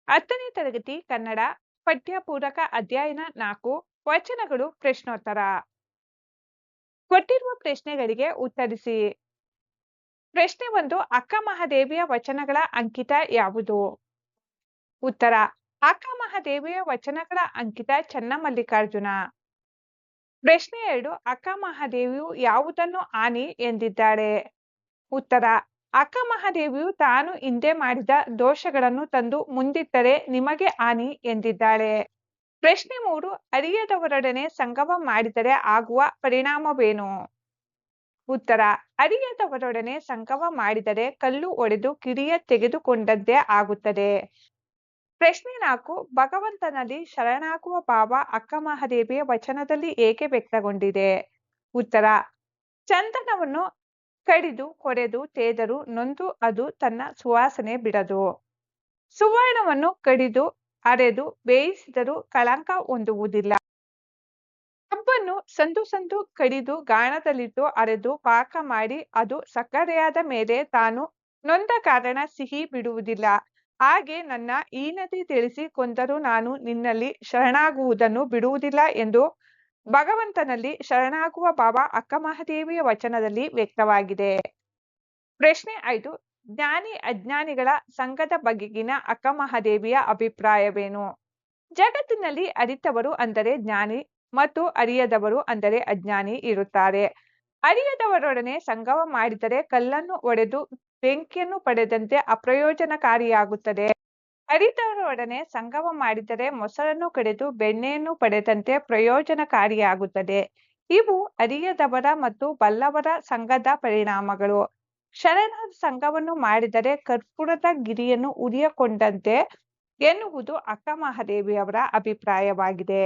10ನೇ ತರಗತಿ ಕನ್ನಡ ಪಠ್ಯ ಪೂರಕ ಅಧ್ಯಯನ 4 ವಚನಗಳು ಪ್ರಶ್ನೋತ್ತರ. ಕೊಟ್ಟಿರುವ ಪ್ರಶ್ನೆಗಳಿಗೆ ಉತ್ತರಿಸಿ. ಪ್ರಶ್ನೆ 1. ಅಕ್ಕ ಮಹಾದೇವಿಯ ವಚನಗಳ ಅಂಕಿತ ಯಾವುದು? ಉತ್ತರ: ಅಕ್ಕ ಮಹಾದೇವಿಯ ವಚನಗಳ ಅಂಕಿತ ಚನ್ನಮಲ್ಲಿಕಾರ್ಜುನ. ಪ್ರಶ್ನೆ 2. ಅಕ್ಕ ಮಹಾದೇವಿಯು ಯಾವುದನ್ನು ಆನಿ ಎಂದಿದ್ದಾಳೆ? ಉತ್ತರ: ಅಕ್ಕ ಮಹಾದೇವಿಯು ತಾನು ಹಿಂದೆ ಮಾಡಿದ ದೋಷಗಳನ್ನು ತಂದು ಮುಂದಿಟ್ಟರೆ ನಿಮಗೆ ಹಾನಿ ಎಂದಿದ್ದಾಳೆ. ಪ್ರಶ್ನೆ 3. ಅರಿಯದವರೊಡನೆ ಸಂಗಮ ಮಾಡಿದರೆ ಆಗುವ ಪರಿಣಾಮವೇನು? ಉತ್ತರ: ಅರಿಯದವರೊಡನೆ ಸಂಗಮ ಮಾಡಿದರೆ ಕಲ್ಲು ಒಡೆದು ಕಿಡಿಯ ತೆಗೆದುಕೊಂಡಂತೆ ಆಗುತ್ತದೆ. ಪ್ರಶ್ನೆ 4. ಭಗವಂತನಲ್ಲಿ ಶರಣಾಗುವ ಭಾವ ಅಕ್ಕ ಮಹಾದೇವಿಯ ವಚನದಲ್ಲಿ ಏಕೆ ವ್ಯಕ್ತಗೊಂಡಿದೆ? ಉತ್ತರ: ಚಂದನವನ್ನು ಕಡಿದು ಕೊರೆದು ತೇದರೂ ನೊಂದು ಅದು ತನ್ನ ಸುವಾಸನೆ ಬಿಡದು. ಸುವರ್ಣವನ್ನು ಕಡಿದು ಅರೆದು ಬೇಯಿಸಿದರೂ ಕಳಂಕ ಹೊಂದುವುದಿಲ್ಲ. ಕಬ್ಬನ್ನು ಸಂದು ಸಂದು ಕಡಿದು ಗಾಣದಲ್ಲಿಟ್ಟು ಅರೆದು ಪಾಕ ಮಾಡಿ ಅದು ಸಕ್ಕರೆಯಾದ ಮೇಲೆ ತಾನು ನೊಂದ ಕಾರಣ ಸಿಹಿ ಬಿಡುವುದಿಲ್ಲ. ಹಾಗೆ ನನ್ನ ಹೀನತೆ ತಿಳಿಸಿ ಕೊಂದರೂ ನಾನು ನಿನ್ನಲ್ಲಿ ಶರಣಾಗುವುದನ್ನು ಬಿಡುವುದಿಲ್ಲ ಎಂದು ಭಗವಂತನಲ್ಲಿ ಶರಣಾಗುವ ಭಾವ ಅಕ್ಕ ಮಹಾದೇವಿಯ ವಚನದಲ್ಲಿ ವ್ಯಕ್ತವಾಗಿದೆ. ಪ್ರಶ್ನೆ 5. ಜ್ಞಾನಿ ಅಜ್ಞಾನಿಗಳ ಸಂಘದ ಬಗೆಗಿನ ಅಕ್ಕ ಮಹಾದೇವಿಯ ಅಭಿಪ್ರಾಯವೇನು? ಜಗತ್ತಿನಲ್ಲಿ ಅರಿತವರು ಅಂದರೆ ಜ್ಞಾನಿ ಮತ್ತು ಅರಿಯದವರು ಅಂದರೆ ಅಜ್ಞಾನಿ ಇರುತ್ತಾರೆ. ಅರಿಯದವರೊಡನೆ ಸಂಗಮ ಮಾಡಿದರೆ ಕಲ್ಲನ್ನು ಒಡೆದು ಬೆಂಕಿಯನ್ನು ಪಡೆದಂತೆ ಅಪ್ರಯೋಜನಕಾರಿಯಾಗುತ್ತದೆ. ಅರಿತವರೊಡನೆ ಸಂಗಮ ಮಾಡಿದರೆ ಮೊಸರನ್ನು ಕಡೆದು ಬೆಣ್ಣೆಯನ್ನು ಪಡೆದಂತೆ ಪ್ರಯೋಜನಕಾರಿಯಾಗುತ್ತದೆ. ಇವು ಅರಿಯದವರ ಮತ್ತು ಬಲ್ಲವರ ಸಂಘದ ಪರಿಣಾಮಗಳು. ಶರಣರ ಸಂಘವನ್ನು ಮಾಡಿದರೆ ಕರ್ಪೂರದ ಗಿರಿಯನ್ನು ಉರಿಯಕೊಂಡಂತೆ ಎನ್ನುವುದು ಅಕ್ಕ ಮಹಾದೇವಿಯವರ ಅಭಿಪ್ರಾಯವಾಗಿದೆ.